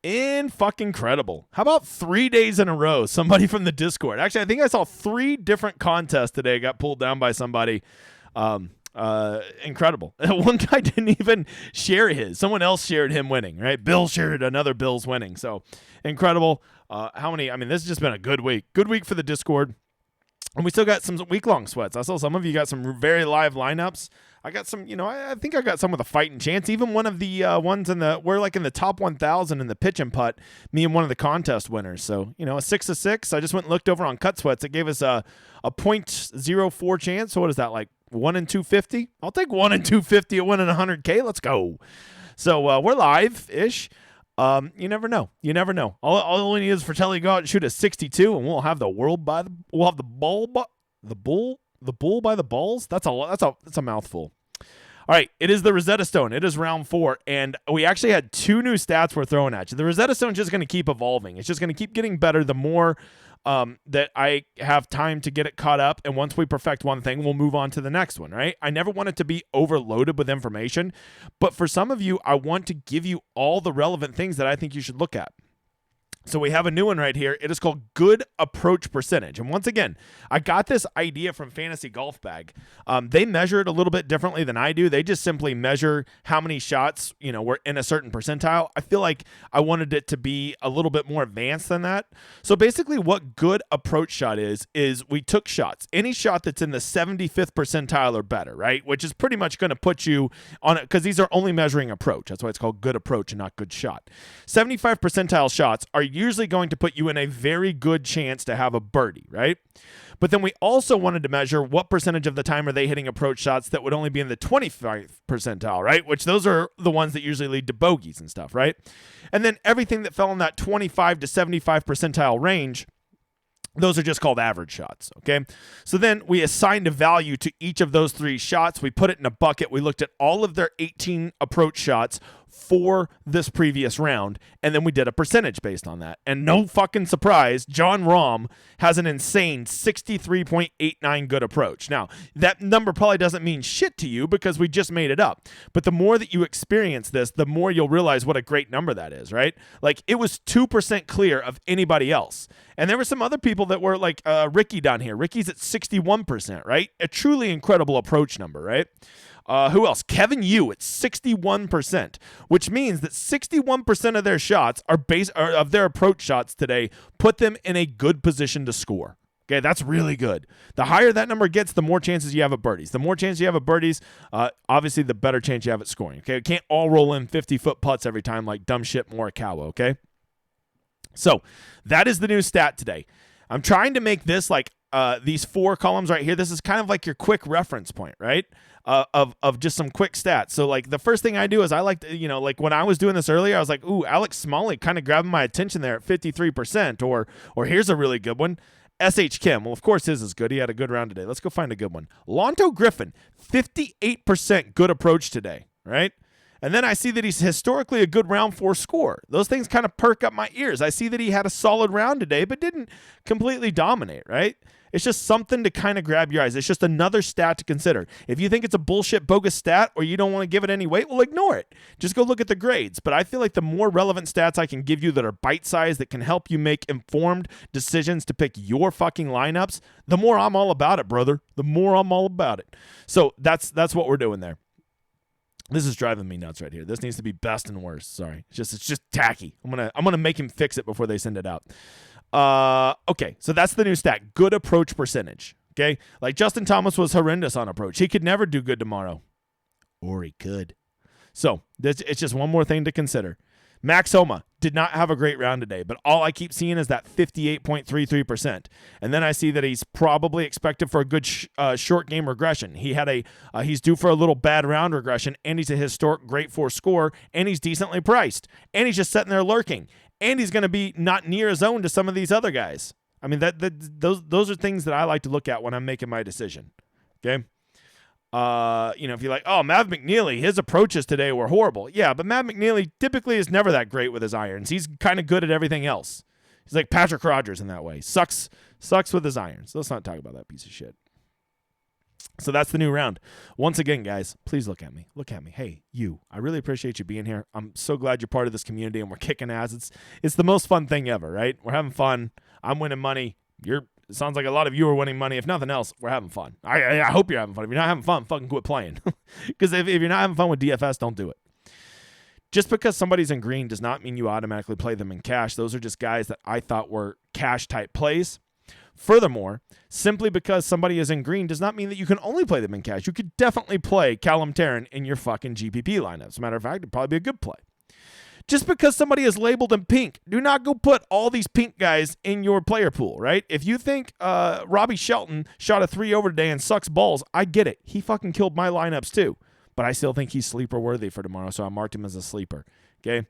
Incredible. How about 3 days in a row? Somebody from the Discord. Actually, I think I saw 3 different contests today got pulled down by somebody. Incredible. One guy didn't even share his. Someone else shared him winning, right? Bill shared another Bill's winning. So incredible. How many? I mean, this has just been a good week. Good week for the Discord. And we still got some week-long sweats. I saw some of you got some very live lineups. I got some, I think I got some with a fighting chance. Even one of the ones we're like in the top 1,000 in the pitch and putt, me and one of the contest winners. So, a 6 of 6. I just went and looked over on Cut Sweats. It gave us a 0.04 chance. So what is that, like 1 in 250? I'll take 1 in 250 at winning 100K. Let's go. So we're live-ish. You never know. All we need is for Telly to go out and shoot a 62, and we'll have the bull by the balls. That's a mouthful. All right, it is the Rosetta Stone. It is round 4, and we actually had 2 new stats we're throwing at you. The Rosetta Stone is just going to keep evolving. It's just going to keep getting better the more that I have time to get it caught up, and once we perfect one thing, we'll move on to the next one, right? I never want it to be overloaded with information, but for some of you, I want to give you all the relevant things that I think you should look at. So we have a new one right here. It is called Good Approach Percentage. And once again, I got this idea from Fantasy Golf Bag. They measure it a little bit differently than I do. They just simply measure how many shots, were in a certain percentile. I feel like I wanted it to be a little bit more advanced than that. So basically what good approach shot is we took shots. Any shot that's in the 75th percentile or better, right? Which is pretty much going to put you on it because these are only measuring approach. That's why it's called good approach and not good shot. 75 percentile shots are usually going to put you in a very good chance to have a birdie, right? But then we also wanted to measure what percentage of the time are they hitting approach shots that would only be in the 25th percentile, right? Which those are the ones that usually lead to bogeys and stuff, right? And then everything that fell in that 25 to 75 percentile range, those are just called average shots, okay? So then we assigned a value to each of those 3 shots. We put it in a bucket. We looked at all of their 18 approach shots for this previous round, and then we did a percentage based on that. And no fucking surprise, John Rahm has an insane 63.89 good approach. Now, that number probably doesn't mean shit to you because we just made it up. But the more that you experience this, the more you'll realize what a great number that is, right? Like, it was 2% clear of anybody else. And there were some other people that were like Ricky down here. Ricky's at 61%, right? A truly incredible approach number, right? Who else? Kevin Yu at 61%, which means that 61% of their shots of their approach shots today put them in a good position to score. Okay, that's really good. The higher that number gets, the more chances you have of birdies. The more chances you have of birdies, obviously the better chance you have at scoring. Okay, it can't all roll in 50-foot putts every time like dumb shit Morikawa, okay? So that is the new stat today. I'm trying to make this like these 4 columns right here. This is kind of like your quick reference point, right? Of just some quick stats. So like the first thing I do is I like to, like when I was doing this earlier, I was like, ooh, Alex Smalley kind of grabbing my attention there at 53%, or here's a really good one. S.H. Kim. Well, of course his is good. He had a good round today. Let's go find a good one. Lonto Griffin, 58% good approach today, right? And then I see that he's historically a good round 4 scorer. Those things kind of perk up my ears. I see that he had a solid round today, but didn't completely dominate, right? It's just something to kind of grab your eyes. It's just another stat to consider. If you think it's a bullshit, bogus stat, or you don't want to give it any weight, well, ignore it. Just go look at the grades. But I feel like the more relevant stats I can give you that are bite-sized, that can help you make informed decisions to pick your fucking lineups, the more I'm all about it, brother. The more I'm all about it. So that's what we're doing there. This is driving me nuts right here. This needs to be best and worst. Sorry. It's just tacky. I'm gonna make him fix it before they send it out. Okay, so that's the new stat. Good approach percentage. Okay? Like Justin Thomas was horrendous on approach. He could never do good tomorrow. Or he could. So it's just one more thing to consider. Max Homa did not have a great round today, but all I keep seeing is that 58.33%. And then I see that he's probably expected for a good short game regression. He's due for a little bad round regression, and he's a historic great 4 scorer, and he's decently priced, and he's just sitting there lurking, and he's going to be not near his own to some of these other guys. I mean, those are things that I like to look at when I'm making my decision. Okay. If you're like, oh, Mav McNeely, his approaches today were horrible. Yeah, but Mav McNeely typically is never that great with his irons. He's kind of good at everything else. He's like Patrick Rogers in that way. Sucks with his irons. Let's not talk about that piece of shit. So that's the new round. Once again, guys, please look at me. Look at me. Hey, you. I really appreciate you being here. I'm so glad you're part of this community and we're kicking ass. It's the most fun thing ever, right? We're having fun. I'm winning money. It sounds like a lot of you are winning money. If nothing else, we're having fun. I hope you're having fun. If you're not having fun, fucking quit playing. Because if you're not having fun with DFS, don't do it. Just because somebody's in green does not mean you automatically play them in cash. Those are just guys that I thought were cash-type plays. Furthermore, simply because somebody is in green does not mean that you can only play them in cash. You could definitely play Callum Tarrant in your fucking GPP lineup. As a matter of fact, it'd probably be a good play. Just because somebody is labeled in pink, do not go put all these pink guys in your player pool, right? If you think Robbie Shelton shot a 3 over today and sucks balls, I get it. He fucking killed my lineups too. But I still think he's sleeper worthy for tomorrow, so I marked him as a sleeper. Okay?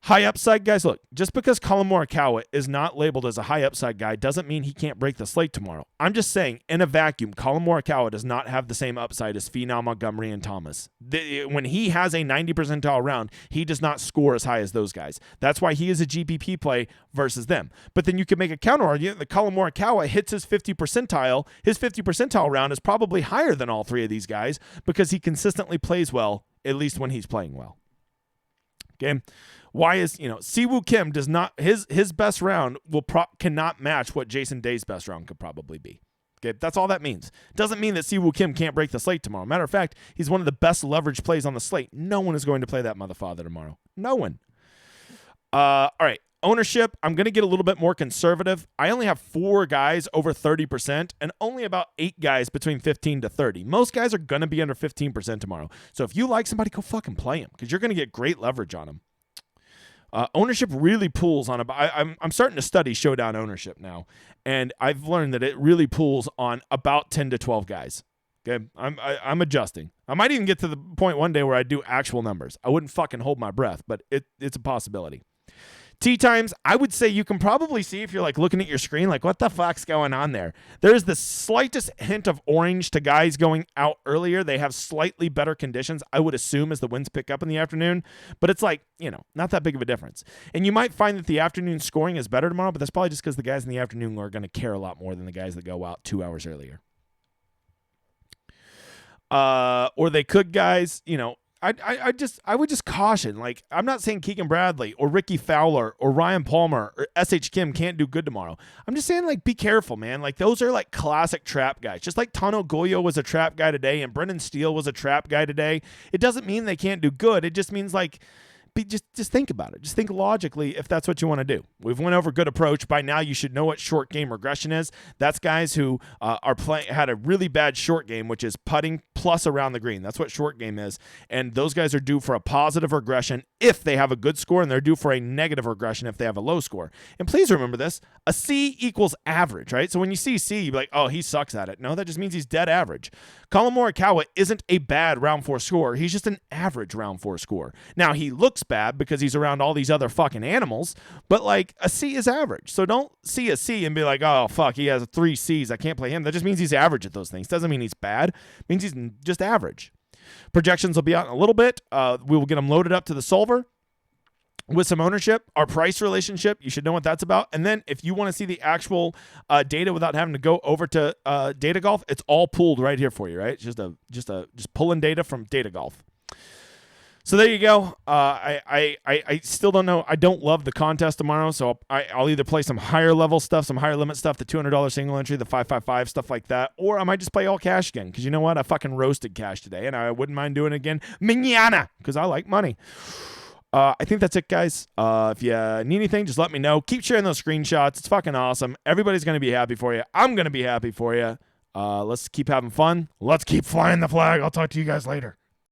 High upside guys, look, just because Colin Morikawa is not labeled as a high upside guy doesn't mean he can't break the slate tomorrow. I'm just saying, in a vacuum, Colin Morikawa does not have the same upside as Finau, Montgomery, and Thomas. When he has a 90 percentile round, he does not score as high as those guys. That's why he is a GPP play versus them. But then you can make a counter argument that Colin Morikawa hits his 50 percentile. His 50 percentile round is probably higher than all three of these guys because he consistently plays well, at least when he's playing well. Okay? Why is, Siwoo Kim does not, his best round cannot match what Jason Day's best round could probably be. Okay, that's all that means. Doesn't mean that Siwoo Kim can't break the slate tomorrow. Matter of fact, he's one of the best leverage plays on the slate. No one is going to play that motherfather tomorrow. No one. All right, ownership, I'm going to get a little bit more conservative. I only have 4 guys over 30% and only about 8 guys between 15 to 30. Most guys are going to be under 15% tomorrow. So if you like somebody, go fucking play him because you're going to get great leverage on him. Ownership really pools on I'm starting to study Showdown ownership now, and I've learned that it really pools on about 10 to 12 guys. Okay, I'm adjusting. I might even get to the point one day where I do actual numbers. I wouldn't fucking hold my breath, but it's a possibility. Tee times, I would say you can probably see if you're like looking at your screen, like what the fuck's going on there? There's the slightest hint of orange to guys going out earlier. They have slightly better conditions, I would assume, as the winds pick up in the afternoon. But it's like, not that big of a difference. And you might find that the afternoon scoring is better tomorrow, but that's probably just because the guys in the afternoon are going to care a lot more than the guys that go out 2 hours earlier. Or they could, guys, I would just caution. Like, I'm not saying Keegan Bradley or Ricky Fowler or Ryan Palmer or S.H. Kim can't do good tomorrow. I'm just saying, like, be careful, man. Like, those are, like, classic trap guys. Just like Tano Goyo was a trap guy today and Brendan Steele was a trap guy today. It doesn't mean they can't do good. It just means, like, just think about it. Just think logically if that's what you want to do. We've went over good approach. By now, you should know what short game regression is. That's guys who had a really bad short game, which is putting plus around the green. That's what short game is. And those guys are due for a positive regression if they have a good score, and they're due for a negative regression if they have a low score. And please remember this. A C equals average, right? So when you see C, you're like, oh, he sucks at it. No, that just means he's dead average. Colin Morikawa isn't a bad round 4 scorer. He's just an average round 4 scorer. Now, he looks bad because he's around all these other fucking animals, but like a C is average. So don't see a C and be like, oh, fuck, he has 3 Cs. I can't play him. That just means he's average at those things. Doesn't mean he's bad. It means he's just average. Projections will be out in a little bit. We will get them loaded up to the solver with some ownership. Our price relationship, you should know what that's about. And then if you want to see the actual data without having to go over to Data Golf, it's all pooled right here for you, right? It's just pulling data from Data Golf. So there you go. I still don't know. I don't love the contest tomorrow, so I'll either play some higher level stuff, some higher limit stuff, the $200 single entry, the 555 stuff like that, or I might just play all cash again because you know what? I fucking roasted cash today, and I wouldn't mind doing it again mañana because I like money. I think that's it, guys. If you need anything, just let me know. Keep sharing those screenshots. It's fucking awesome. Everybody's going to be happy for you. I'm going to be happy for you. Let's keep having fun. Let's keep flying the flag. I'll talk to you guys later.